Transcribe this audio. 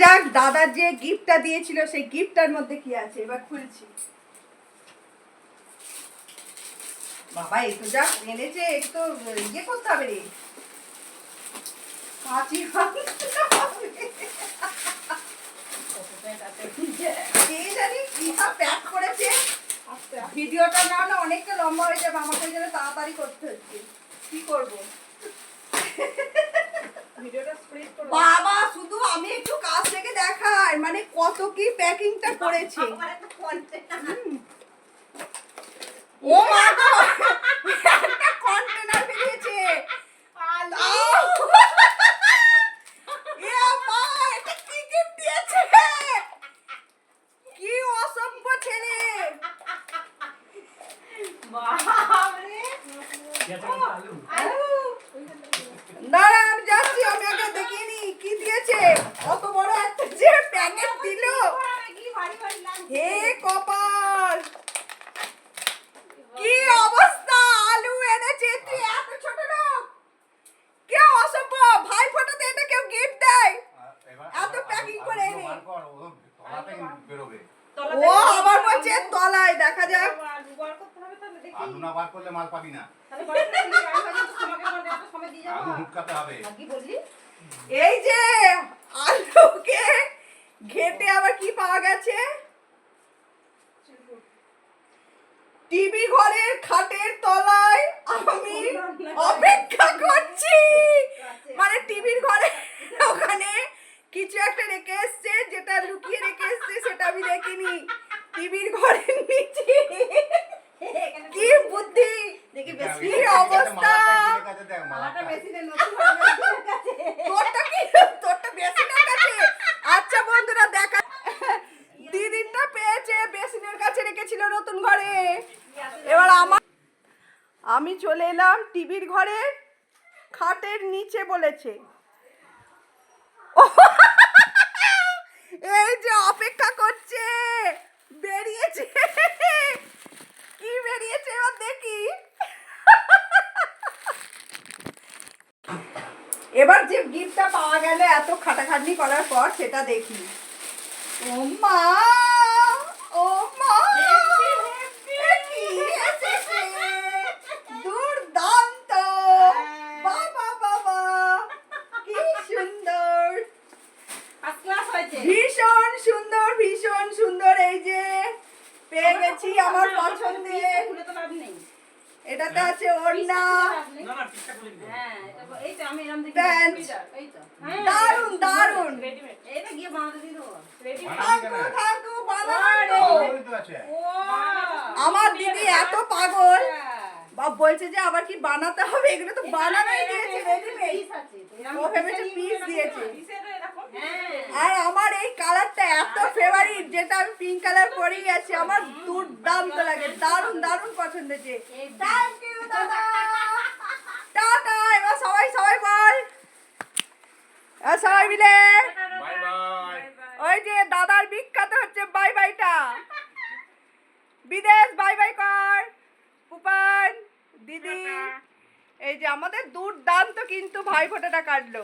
যাক দাদার যে গিফটটা দিয়েছিল সেই গিফটটার মধ্যে কি আছে এবার খুলছি। বাবা এই তো যা এনেছে একটু তো ইয়ে করতে হবে রে, কাঁচি জানি কি সব প্যাক করেছে। ভিডিওটা না হলে অনেকটা লম্বা হয়ে যাবে, আমাকে যেন তাড়াতাড়ি করতে হচ্ছে, কি করবো। বাবা শুধু আমি একটু কাছ থেকে দেখাই মানে কত কি প্যাকিংটা করেছে। ও মা গো একটা কন্টেনার বেরিয়েছে। এ মা এটা কি গিফট দিয়েছে, কি অসভ্য ছেলে। বাবারে দাঁড়া আমি যাচ্ছি, আমি আগে দেখিয়ে নি কি দিয়েছে। কত বড় একটা যে প্যাকেট দিল, হে কপাল কি অবস্থা। আলু এনেছে, তুই এত ছোট লোক, কে অসভ্য। ভাই ফটোতে এটা কেউ গিফট দেয় এত প্যাকিং করে এনে। ও আবার বলছে তলায়, দেখা যাক। আলু না বার করলে মাল পাবি না, আলু হুটকাতে হবে। এই যে আলুকে ঘেটে আবার কি পাওয়া গেছে, টিভি ঘরের খাটের তলায় আমি অপেক্ষা করছি। মানে টিভির ঘরে ওখানে কিছু একটা রেখে এসছে, যেটা লুকিয়ে রেখে এসছে সেটা আমি দেখিনি। টিভির ঘরের নিচে কি বুদ্ধি, কি অবস্থা। তোরটা বেসিনের কাছে। আচ্ছা বন্ধুরা দেখা, দিদিরটা পেয়েছে বেসিনের কাছে রেখেছিল নতুন ঘরে। এবার আমি চলে এলাম টিভির ঘরে খাটের নিচে বলেছে। এই যে অপেক্ষা করছে, বেরিয়েছে। কি বেরিয়েছে এবার দেখি। এবার যে গিফটটা পাওয়া গেল এত খাটাখাটনি করার পর সেটা দেখি। ও মা, ও মা কি এসেছে, দুর্দান্ত। বাবা বাবা কি সুন্দর, ভীষণ সুন্দর ভীষণ সুন্দর। এই যে পেয়ে গেছি আমার পছন্দের, এটাতে আছে ওড়না, দারুন দারুন। আমার দিদি এত পাগল, বাপ বলছে যে আবার কি বানাতে হবে, এগুলো তো বানানোই দিয়েছে রেডিমেড, ও ভেবেছে পিস দিয়েছে। আর আমার এই কালারটা এত ফেভারিট, যেটা আমি পিঙ্ক কালার পরেই আছি, আমার দুর্দান্ত লাগে, দারুন দারুন পছন্দ হয়েছে। থ্যাংক ইউ দাদা, টাটা। এবার সবাই সবাই বল, সবাই মিলে বাই বাই। ওই যে দাদার বিখ্যাত হচ্ছে বাই বাইটা, বিদেশ বাই বাই কর পুপান দিদি। এই যে আমাদের দুর্দান্ত কিন্তু ভাই ফোঁটাটা কাটলো।